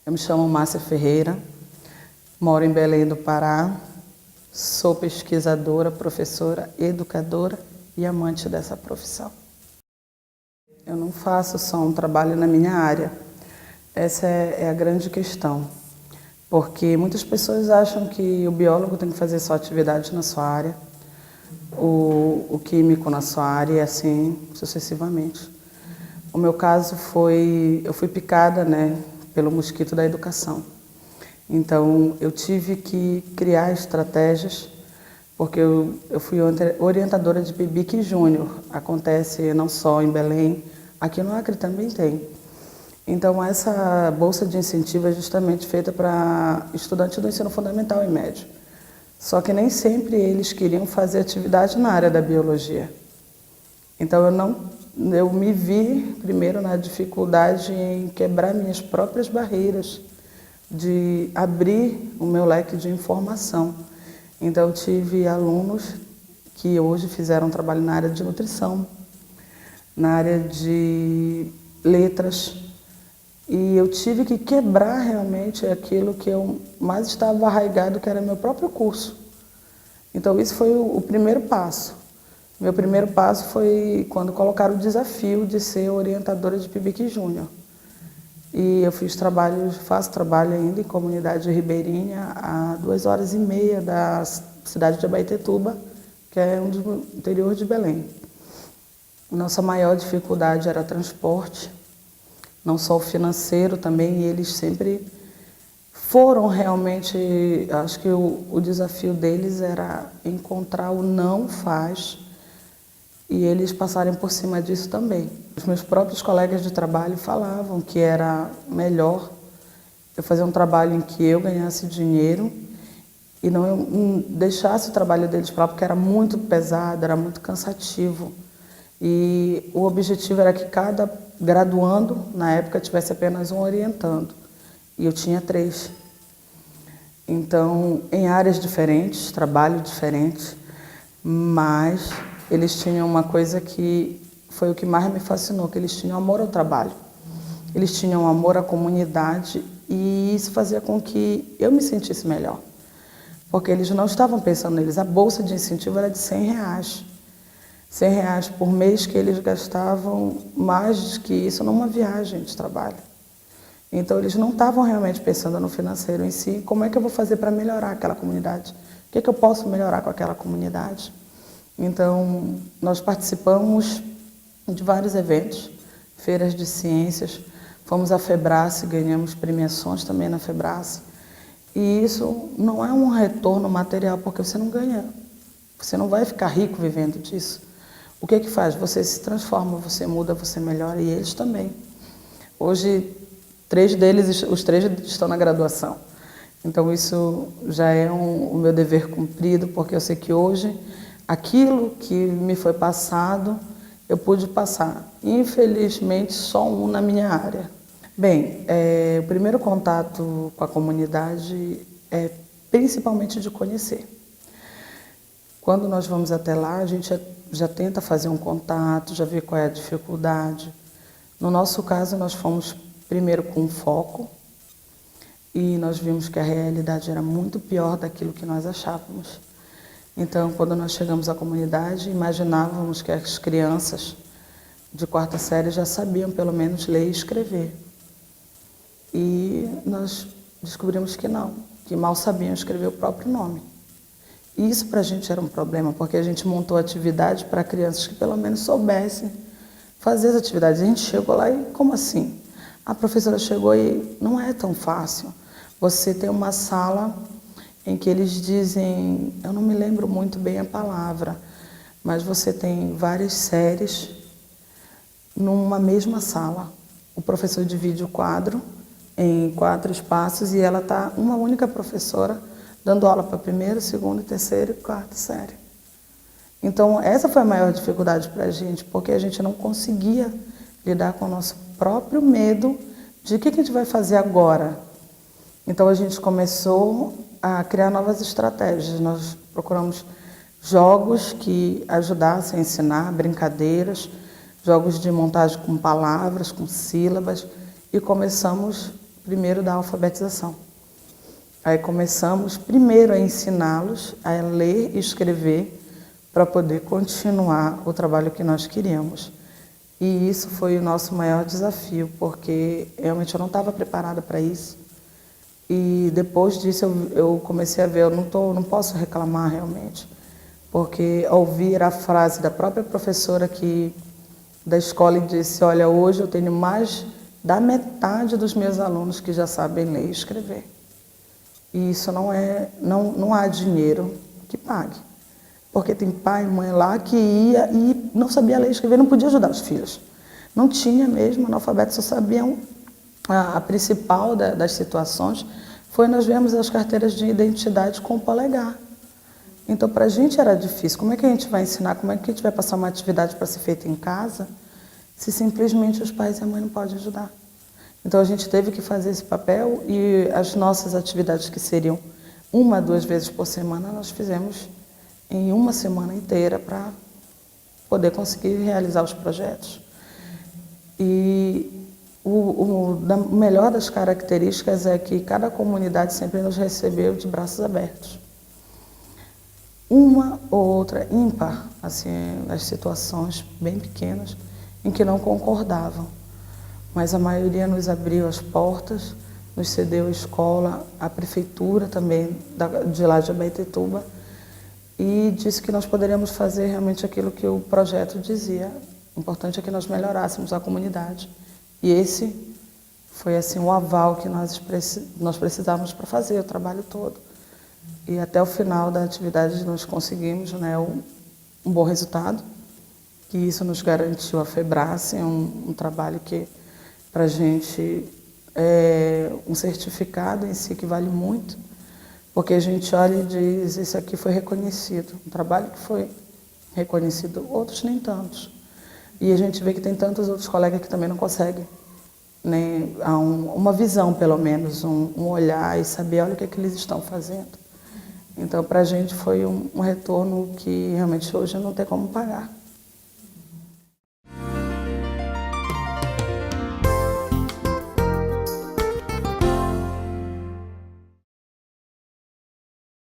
Eu me chamo Márcia Ferreira, moro em Belém do Pará, sou pesquisadora, professora, educadora e amante dessa profissão. Eu não faço só um trabalho na minha área, essa é a grande questão, porque muitas pessoas acham que o biólogo tem que fazer só atividade na sua área, o químico na sua área e assim sucessivamente. O meu caso foi, eu fui picada, pelo mosquito da educação. Então, eu tive que criar estratégias, porque eu fui orientadora de PIBIC Júnior. Acontece não só em Belém, aqui no Acre também tem. Então, essa bolsa de incentivo é justamente feita para estudantes do ensino fundamental e médio. Só que nem sempre eles queriam fazer atividade na área da biologia. Então, eu me vi primeiro na dificuldade em quebrar minhas próprias barreiras, de abrir o meu leque de informação. Então, eu tive alunos que hoje fizeram trabalho na área de nutrição, na área de letras, e eu tive que quebrar realmente aquilo que eu mais estava arraigado, que era meu próprio curso. Então, isso foi o primeiro passo. Meu primeiro passo foi quando colocaram o desafio de ser orientadora de PIBIC Júnior. E eu faço trabalho ainda em comunidade ribeirinha a 2h30 da cidade de Abaetetuba, que é do interior de Belém. Nossa maior dificuldade era transporte, não só o financeiro também, e eles sempre foram realmente, acho que o desafio deles era encontrar o não faz, e eles passarem por cima disso também. Os meus próprios colegas de trabalho falavam que era melhor eu fazer um trabalho em que eu ganhasse dinheiro e não deixasse o trabalho deles para lá, porque era muito pesado, era muito cansativo. E o objetivo era que cada graduando, na época, tivesse apenas um orientando. E eu tinha 3. Então, em áreas diferentes, trabalho diferente, mas eles tinham uma coisa que foi o que mais me fascinou, que eles tinham amor ao trabalho. Eles tinham amor à comunidade e isso fazia com que eu me sentisse melhor. Porque eles não estavam pensando neles. A bolsa de incentivo era de R$100. R$100 por mês, que eles gastavam mais que isso numa viagem de trabalho. Então, eles não estavam realmente pensando no financeiro em si, como é que eu vou fazer para melhorar aquela comunidade? O que é que eu posso melhorar com aquela comunidade? Então, nós participamos de vários eventos, feiras de ciências, fomos à Febrace, ganhamos premiações também na Febrace. E isso não é um retorno material, porque você não ganha, você não vai ficar rico vivendo disso. O que é que faz? Você se transforma, você muda, você melhora, e eles também. Hoje, 3 deles, os 3 estão na graduação. Então, isso já é o meu dever cumprido, porque eu sei que hoje aquilo que me foi passado, eu pude passar. Infelizmente, só um na minha área. Bem, o primeiro contato com a comunidade é principalmente de conhecer. Quando nós vamos até lá, a gente já tenta fazer um contato, já vê qual é a dificuldade. No nosso caso, nós fomos primeiro com foco e nós vimos que a realidade era muito pior daquilo que nós achávamos. Então, quando nós chegamos à comunidade, imaginávamos que as crianças de 4ª série já sabiam pelo menos ler e escrever. E nós descobrimos que não, que mal sabiam escrever o próprio nome. E isso para a gente era um problema, porque a gente montou atividade para crianças que pelo menos soubessem fazer as atividades. A gente chegou lá e, como assim? A professora chegou e não é tão fácil. Você tem uma sala em que eles dizem, eu não me lembro muito bem a palavra, mas você tem várias séries numa mesma sala. O professor divide o quadro em 4 espaços e ela está uma única professora dando aula para a 1ª, 2ª, 3ª e 4ª série. Então, essa foi a maior dificuldade para a gente, porque a gente não conseguia lidar com o nosso próprio medo de o que a gente vai fazer agora. Então, a gente começou a criar novas estratégias. Nós procuramos jogos que ajudassem a ensinar, brincadeiras, jogos de montagem com palavras, com sílabas, e começamos primeiro da alfabetização. Aí começamos primeiro a ensiná-los a ler e escrever para poder continuar o trabalho que nós queríamos. E isso foi o nosso maior desafio, porque realmente eu não estava preparada para isso. E depois disso eu comecei a ver, eu não posso reclamar realmente, porque ao ouvir a frase da própria professora da escola e disse, olha, hoje eu tenho mais da metade dos meus alunos que já sabem ler e escrever. E isso não há dinheiro que pague. Porque tem pai e mãe lá que ia e não sabia ler e escrever, não podia ajudar os filhos. Não tinha mesmo, analfabetos só sabiam. A principal das situações foi nós vemos as carteiras de identidade com o polegar. Então, para a gente era difícil. Como é que a gente vai ensinar, como é que a gente vai passar uma atividade para ser feita em casa, se simplesmente os pais e a mãe não podem ajudar? Então, a gente teve que fazer esse papel e as nossas atividades, que seriam 1 2 vezes por semana, nós fizemos em uma semana inteira para poder conseguir realizar os projetos. E o melhor das características é que cada comunidade sempre nos recebeu de braços abertos. Uma ou outra ímpar, assim, nas situações bem pequenas, em que não concordavam. Mas a maioria nos abriu as portas, nos cedeu a escola, a prefeitura também de lá de Abaetetuba, e disse que nós poderíamos fazer realmente aquilo que o projeto dizia. O importante é que nós melhorássemos a comunidade. E esse foi assim o aval que nós precisávamos para fazer o trabalho todo. E até o final da atividade nós conseguimos, né, um bom resultado, que isso nos garantiu a FEBRACE, um trabalho que para a gente é um certificado em si que vale muito, porque a gente olha e diz, isso aqui foi reconhecido, um trabalho que foi reconhecido, outros nem tantos. E a gente vê que tem tantos outros colegas que também não conseguem, né? Há uma visão, pelo menos, um olhar e saber, olha o que é que eles estão fazendo. Então, para a gente foi um retorno que realmente hoje não tem como pagar.